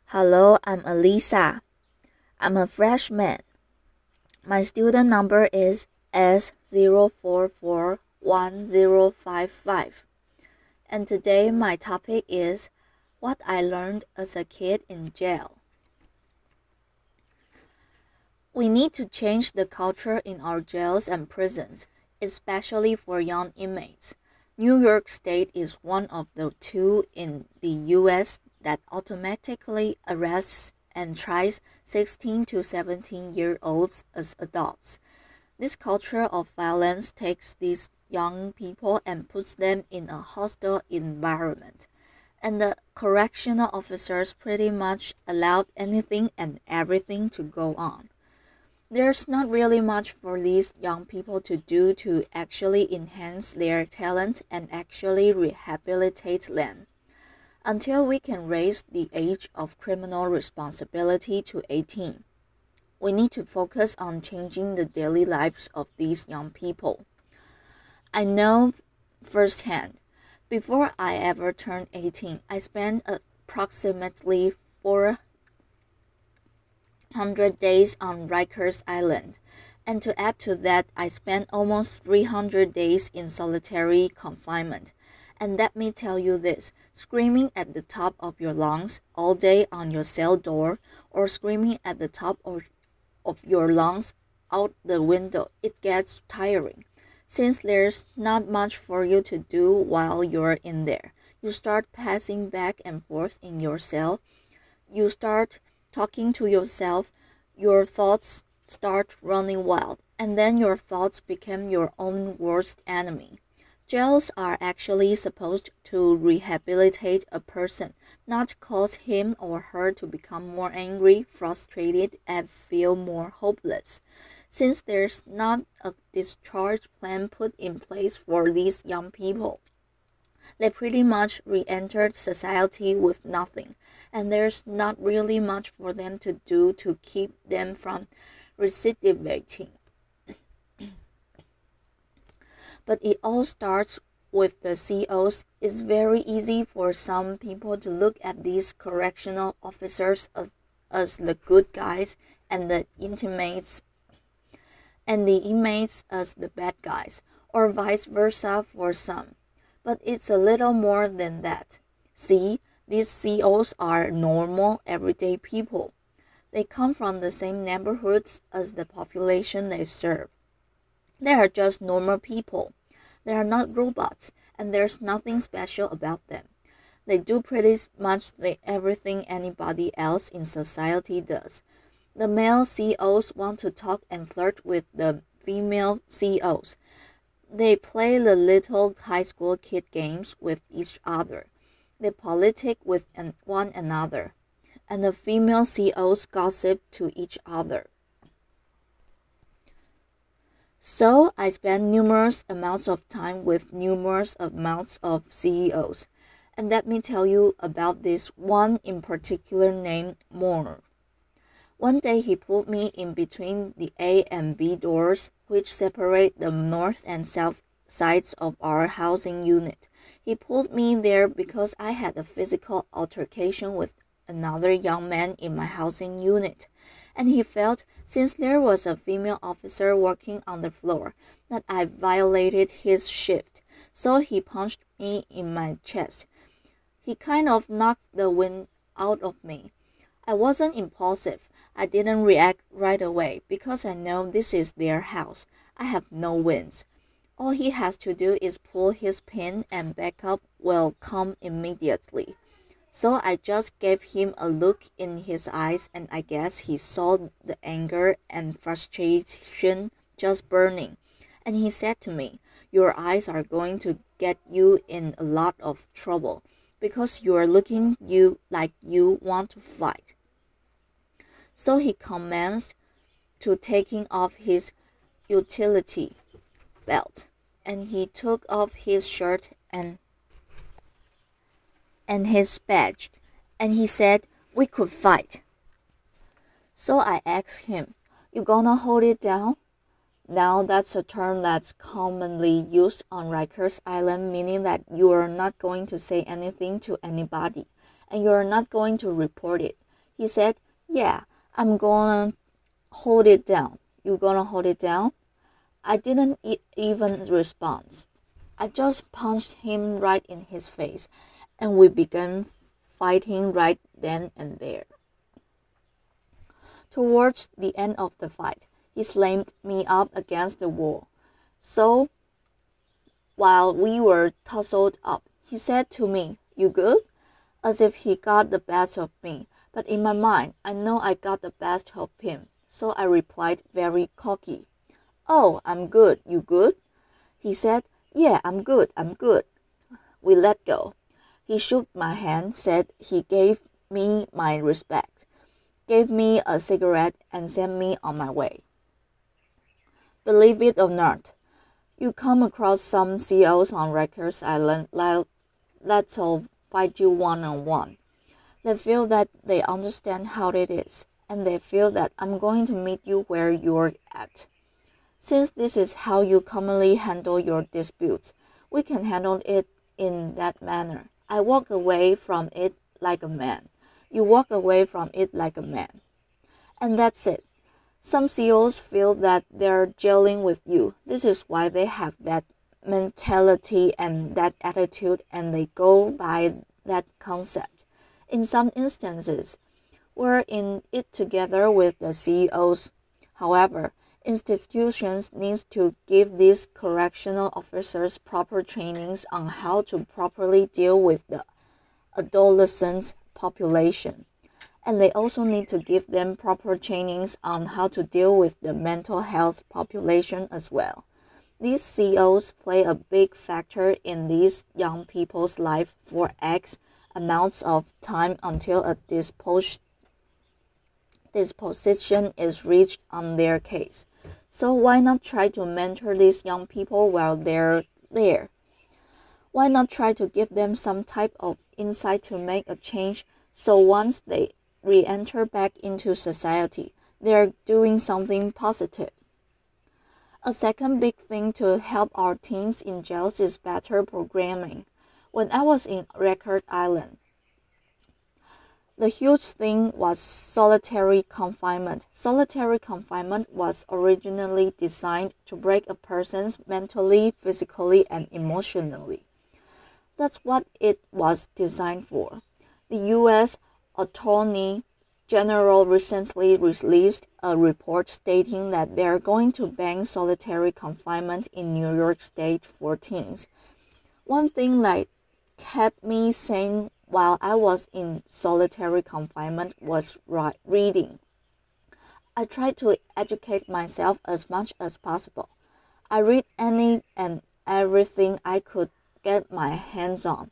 Hello, I'm Elisa. I'm a freshman. My student number is S0441055. And today my topic is what I learned as a kid in jail. We need to change the culture in our jails and prisons, especially for young inmates. New York State is one of the two in the U.S. that automatically arrests and tries 16 to 17-year-olds as adults. This culture of violence takes these young people and puts them in a hostile environment. And the correctional officers pretty much allowed anything and everything to go on. There's not really much for these young people to do to actually enhance their talent and actually rehabilitate them. Until we can raise the age of criminal responsibility to 18, we need to focus on changing the daily lives of these young people. I know firsthand, before I ever turned 18, I spent approximately 400 days on Rikers Island, and to add to that, I spent almost 300 days in solitary confinement. And let me tell you this, screaming at the top of your lungs all day on your cell door, or screaming at the top of your lungs out the window, it gets tiring. Since there's not much for you to do while you're in there, you start passing back and forth in your cell. You start talking to yourself, your thoughts start running wild, and then your thoughts become your own worst enemy. Jails are actually supposed to rehabilitate a person, not cause him or her to become more angry, frustrated, and feel more hopeless. Since there's not a discharge plan put in place for these young people, they pretty much re-entered society with nothing, and there's not really much for them to do to keep them from recidivating. But it all starts with the COs. It's very easy for some people to look at these correctional officers as the good guys and the inmates as the bad guys, or vice versa for some. But it's a little more than that. See, these COs are normal, everyday people. They come from the same neighborhoods as the population they serve. They are just normal people. They are not robots, and there's nothing special about them. They do pretty much everything anybody else in society does. The male COs want to talk and flirt with the female COs. They play the little high school kid games with each other. They politic with one another. And the female COs gossip to each other. So I spent numerous amounts of time with numerous amounts of CEOs. And let me tell you about this one in particular named Moore. One day he pulled me in between the A and B doors, which separate the north and south sides of our housing unit. He pulled me there because I had a physical altercation with another young man in my housing unit, and he felt, since there was a female officer working on the floor, that I violated his shift, so he punched me in my chest. He kind of knocked the wind out of me. I wasn't impulsive. I didn't react right away because I know this is their house. I have no wins. All he has to do is pull his pin and backup will come immediately. So I just gave him a look in his eyes, and I guess he saw the anger and frustration just burning. And he said to me, "Your eyes are going to get you in a lot of trouble because you're looking like you want to fight." So he commenced to taking off his utility belt, and he took off his shirt and his badge, and he said we could fight. So I asked him, "You gonna hold it down?" Now that's a term that's commonly used on Rikers Island, meaning that you are not going to say anything to anybody, and you are not going to report it. He said, "Yeah, I'm gonna hold it down." "You gonna hold it down?" I didn't even respond. I just punched him right in his face, and we began fighting right then and there. Towards the end of the fight, he slammed me up against the wall. So, while we were tussled up, he said to me, "You good?" as if he got the best of me. But in my mind, I know I got the best of him, so I replied very cocky, "Oh, I'm good. You good?" He said, "Yeah, I'm good. I'm good." We let go. He shook my hand, said he gave me my respect, gave me a cigarette, and sent me on my way. Believe it or not, you come across some CEOs on Rikers Island that'll fight you one-on-one. They feel that they understand how it is, and they feel that I'm going to meet you where you're at. Since this is how you commonly handle your disputes, we can handle it in that manner. I walk away from it like a man. You walk away from it like a man. And that's it. Some CEOs feel that they're gelling with you. This is why they have that mentality and that attitude, and they go by that concept. In some instances, we're in it together with the CEOs. However, institutions need to give these correctional officers proper trainings on how to properly deal with the adolescent population. And they also need to give them proper trainings on how to deal with the mental health population as well. These CEOs play a big factor in these young people's life for X amounts of time until a disposition is reached on their case. So why not try to mentor these young people while they're there? Why not try to give them some type of insight to make a change, so once they re-enter back into society, they're doing something positive? A second big thing to help our teens in jails is better programming. When I was in Rikers Island, the huge thing was solitary confinement. Solitary confinement was originally designed to break a person mentally, physically, and emotionally. That's what it was designed for. The U.S. Attorney General recently released a report stating that they're going to ban solitary confinement in New York State for teens. One thing that kept me sane while I was in solitary confinement was reading. I tried to educate myself as much as possible. I read any and everything I could get my hands on.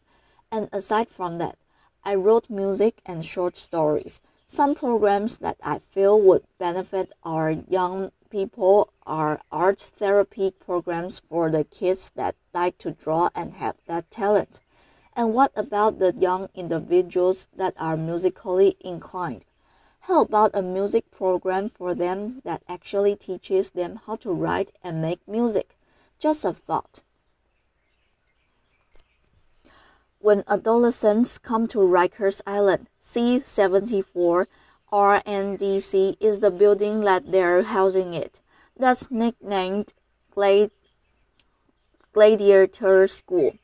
And aside from that, I wrote music and short stories. Some programs that I feel would benefit our young people are art therapy programs for the kids that like to draw and have that talent. And what about the young individuals that are musically inclined? How about a music program for them that actually teaches them how to write and make music? Just a thought. When adolescents come to Rikers Island, C-74 RNDC is the building that they're housing it. That's nicknamed Gladiator School,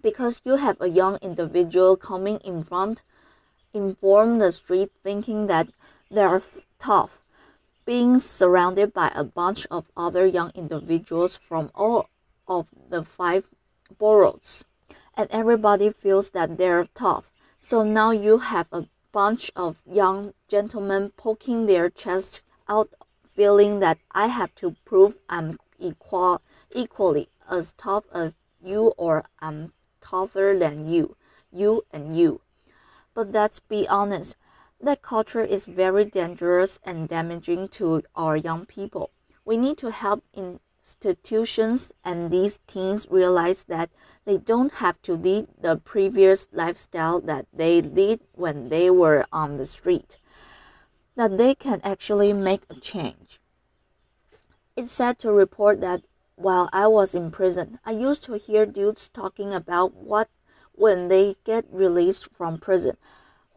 because you have a young individual coming inform the street thinking that they're tough, being surrounded by a bunch of other young individuals from all of the 5 boroughs. And everybody feels that they're tough. So now you have a bunch of young gentlemen poking their chests out, feeling that I have to prove I'm equally as tough as you, or I'm tougher than you and you. But let's be honest, that culture is very dangerous and damaging to our young people. We need to help institutions and these teens realize that they don't have to lead the previous lifestyle that they lead when they were on the street, that they can actually make a change. It's sad to report that while I was in prison, I used to hear dudes talking about when they get released from prison,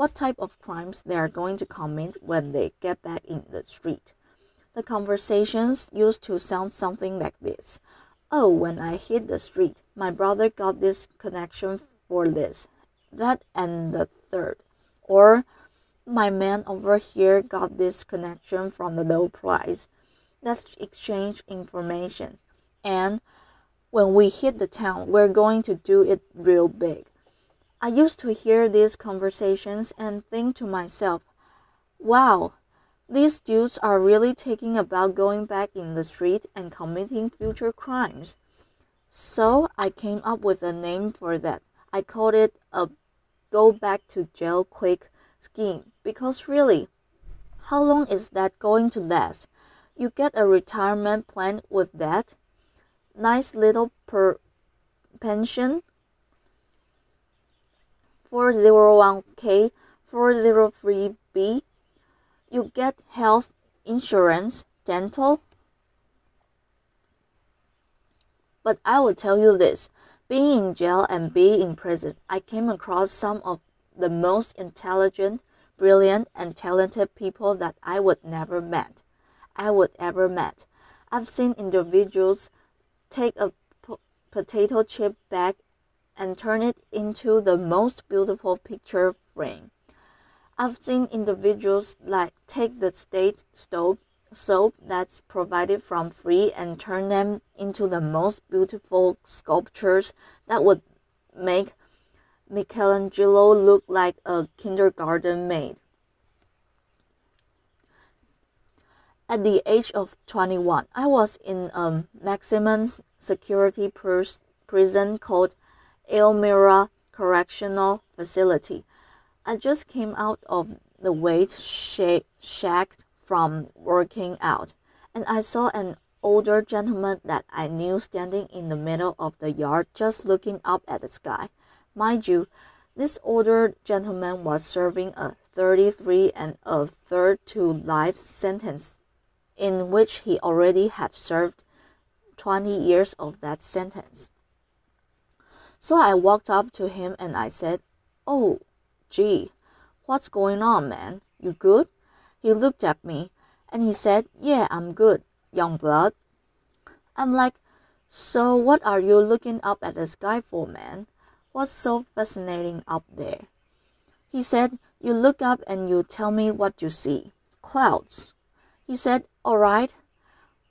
what type of crimes they are going to commit when they get back in the street. The conversations used to sound something like this. Oh, when I hit the street, my brother got this connection for this, that, and the third. Or, my man over here got this connection from the low price. Let's exchange information. And when we hit the town, we're going to do it real big. I used to hear these conversations and think to myself, wow, these dudes are really thinking about going back in the street and committing future crimes. So I came up with a name for that. I called it a go back to jail quick scheme, because really, how long is that going to last? You get a retirement plan with that. Nice little pension, 401k, 403b. You get health insurance, dental. But I will tell you this, being in jail and being in prison, I came across some of the most intelligent, brilliant, and talented people that I would ever met. I've seen individuals take a potato chip bag and turn it into the most beautiful picture frame. I've seen individuals like take the state soap that's provided from free and turn them into the most beautiful sculptures that would make Michelangelo look like a kindergarten maid. At the age of 21, I was in a maximum security prison called Elmira Correctional Facility. I just came out of the weight shack from working out, and I saw an older gentleman that I knew standing in the middle of the yard just looking up at the sky. Mind you, this older gentleman was serving a 33 and a third to life sentence, in which he already had served 20 years of that sentence. So I walked up to him and I said, "Oh, gee, what's going on, man? You good?" He looked at me and he said, "Yeah, I'm good, young blood." I'm like, "So what are you looking up at the sky for, man? What's so fascinating up there?" He said, "You look up and you tell me what you see. Clouds." He said, "All right.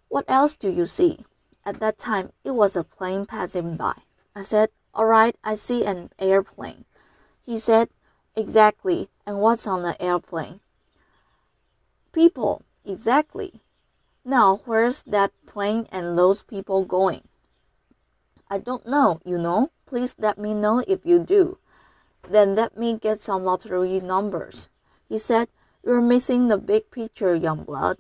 What else do you see?" At that time, it was a plane passing by. I said, "All right, I see an airplane." He said, "Exactly. And what's on the airplane?" "People." "Exactly. Now, where's that plane and those people going?" "I don't know, you know. Please let me know if you do. Then let me get some lottery numbers." He said, "You're missing the big picture, young blood.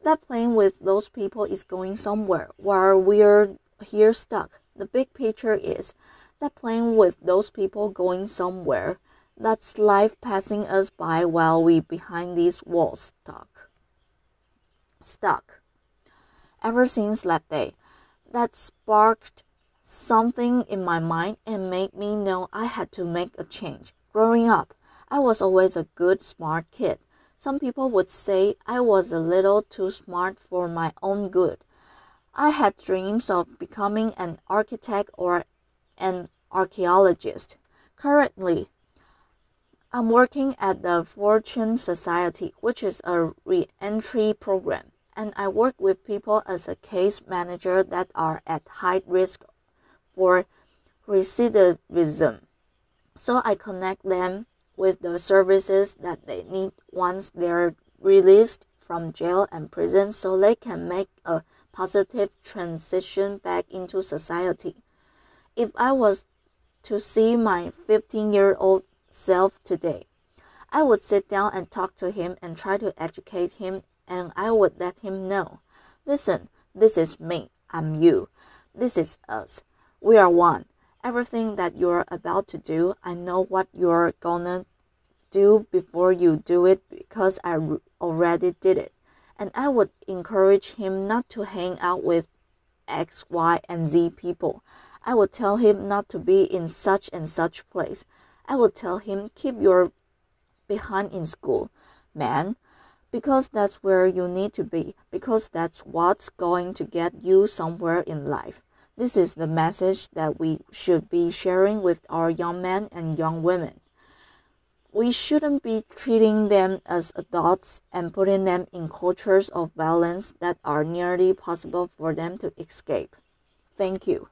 That plane with those people is going somewhere while we're here stuck. The big picture is that plane with those people going somewhere. That's life passing us by while we behind these walls stuck." Ever since that day, that sparked something in my mind and made me know I had to make a change. Growing up, I was always a good, smart kid. Some people would say I was a little too smart for my own good. I had dreams of becoming an architect or an archaeologist. Currently, I'm working at the Fortune Society, which is a re-entry program, and I work with people as a case manager that are at high risk for recidivism. So I connect them with the services that they need once they're released from jail and prison so they can make a positive transition back into society. If I was to see my 15-year-old self today, I would sit down and talk to him and try to educate him, and I would let him know, "Listen, this is me, I'm you, this is us, we are one. Everything that you're about to do, I know what you're gonna do before you do it because I already did it." And I would encourage him not to hang out with X, Y, and Z people. I would tell him not to be in such and such place. I would tell him, keep your behind in school, man, because that's where you need to be, because that's what's going to get you somewhere in life. This is the message that we should be sharing with our young men and young women. We shouldn't be treating them as adults and putting them in cultures of violence that are nearly possible for them to escape. Thank you.